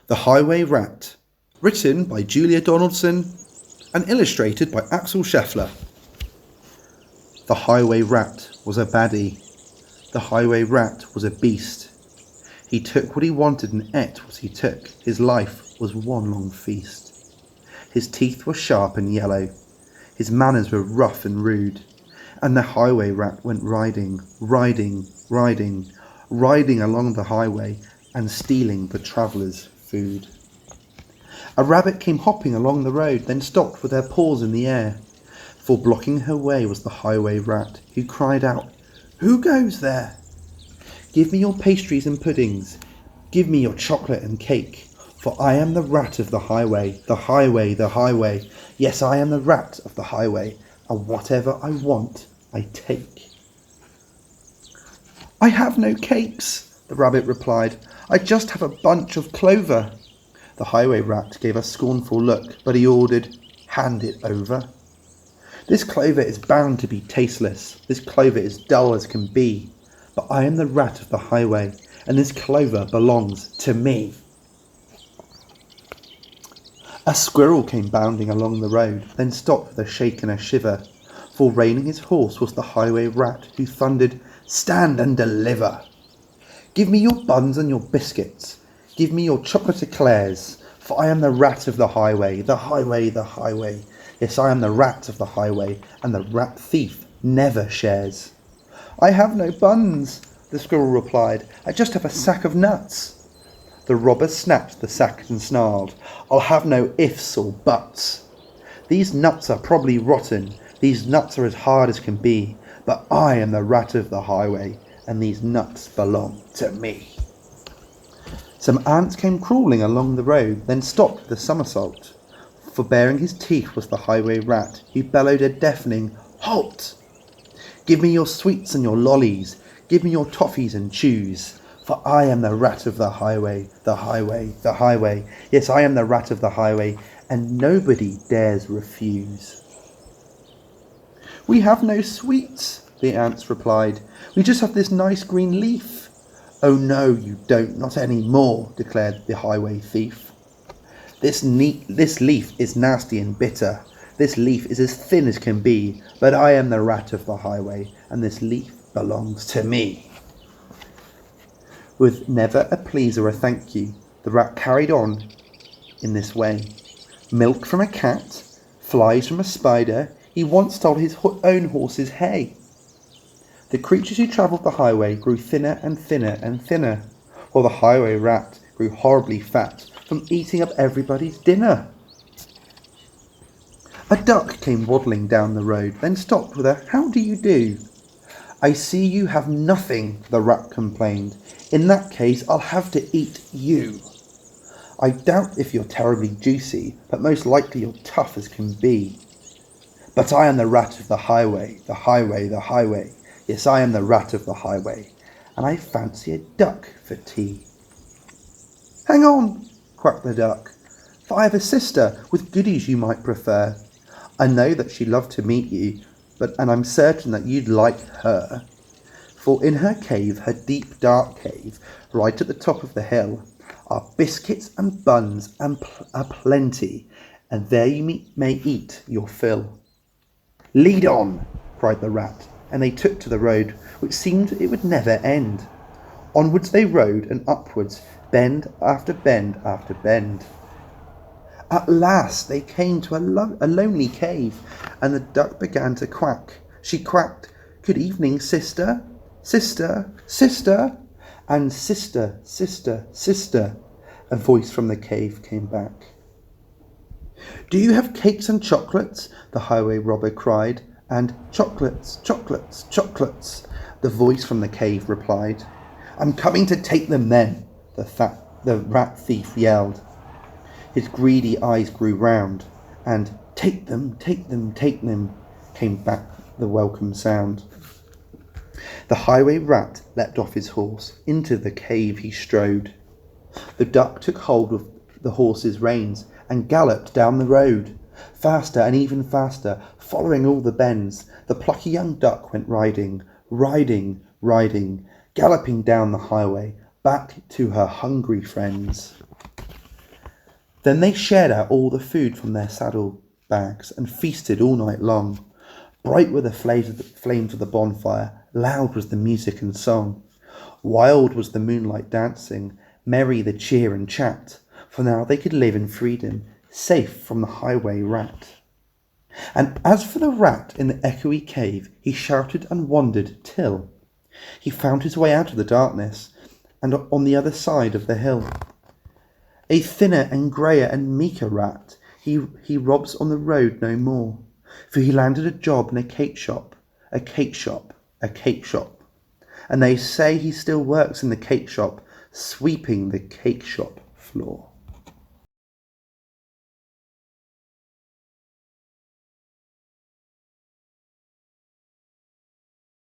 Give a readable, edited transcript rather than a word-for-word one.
The Highway Rat, written by Julia Donaldson and illustrated by Axel Scheffler. The Highway Rat was a baddie. The Highway Rat was a beast. He took what he wanted and ate what he took. His life was one long feast. His teeth were sharp and yellow. His manners were rough and rude. And the Highway Rat went riding, riding, riding, riding along the highway and stealing the travellers' food. A rabbit came hopping along the road, then stopped with her paws in the air. For blocking her way was the Highway Rat, who cried out, "Who goes there? Give me your pastries and puddings. Give me your chocolate and cake. For I am the rat of the highway, the highway, the highway. Yes, I am the rat of the highway, and whatever I want, I take." "I have no cakes," the rabbit replied. "I just have a bunch of clover." The Highway Rat gave a scornful look, but he ordered, "Hand it over." "This clover is bound to be tasteless. This clover is dull as can be. But I am the rat of the highway, and this clover belongs to me." A squirrel came bounding along the road, then stopped with a shake and a shiver. For reining his horse was the Highway Rat, who thundered, "Stand and deliver! Give me your buns and your biscuits. Give me your chocolate eclairs. For I am the rat of the highway, the highway, the highway. Yes, I am the rat of the highway, and the rat thief never shares." "I have no buns," the squirrel replied. "I just have a sack of nuts." The robber snapped the sack and snarled, "I'll have no ifs or buts. These nuts are probably rotten. These nuts are as hard as can be. But I am the rat of the highway, and these nuts belong to me." Some ants came crawling along the road, then stopped with a somersault. For baring his teeth was the Highway Rat, who bellowed a deafening, "Halt! Give me your sweets and your lollies. Give me your toffees and chews. For I am the rat of the highway, the highway, the highway. Yes, I am the rat of the highway, and nobody dares refuse." "We have no sweets," the ants replied. "We just have this nice green leaf." "Oh no, you don't, not any more," declared the highway thief. This leaf is nasty and bitter. This leaf is as thin as can be, but I am the rat of the highway, and this leaf belongs to me." With never a please or a thank you, the rat carried on in this way. Milk from a cat, flies from a spider, he once stole his own horse's hay. The creatures who travelled the highway grew thinner and thinner and thinner, while the Highway Rat grew horribly fat from eating up everybody's dinner. A duck came waddling down the road, then stopped with a "How do you do?" "I see you have nothing," the rat complained. "In that case, I'll have to eat you. I doubt if you're terribly juicy, but most likely you're tough as can be. But I am the rat of the highway, the highway, the highway. Yes, I am the rat of the highway, and I fancy a duck for tea." "Hang on," quacked the duck, "for I have a sister with goodies you might prefer. I know that she'd love to meet you, and I'm certain that you'd like her. For in her cave, her deep dark cave, right at the top of the hill, are biscuits and buns and plenty, and there you may eat your fill." "Lead on," cried the rat, and they took to the road, which seemed it would never end. Onwards they rode, and upwards, bend after bend after bend. At last they came to a lonely cave, and the duck began to quack. She quacked, "Good evening, sister, sister, sister," and "Sister, sister, sister," a voice from the cave came back. "Do you have cakes and chocolates?" the highway robber cried, and "Chocolates, chocolates, chocolates," the voice from the cave replied. "I'm coming to take them then," the rat thief yelled. His greedy eyes grew round, and "Take them, take them, take them," came back the welcome sound. The Highway Rat leapt off his horse. Into the cave he strode. The duck took hold of the horse's reins and galloped down the road. Faster and even faster, following all the bends, the plucky young duck went riding, riding, riding, galloping down the highway, back to her hungry friends. Then they shared out all the food from their saddle bags and feasted all night long. Bright were the flames of the bonfire, loud was the music and song. Wild was the moonlight dancing, merry the cheer and chat, for now they could live in freedom, safe from the highway rat. And as for the rat in the echoey cave, he shouted and wandered till he found his way out of the darkness and on the other side of the hill. A thinner and greyer and meeker rat, he robs on the road no more, for he landed a job in a cake shop, a cake shop, a cake shop. And they say he still works in the cake shop, sweeping the cake shop floor.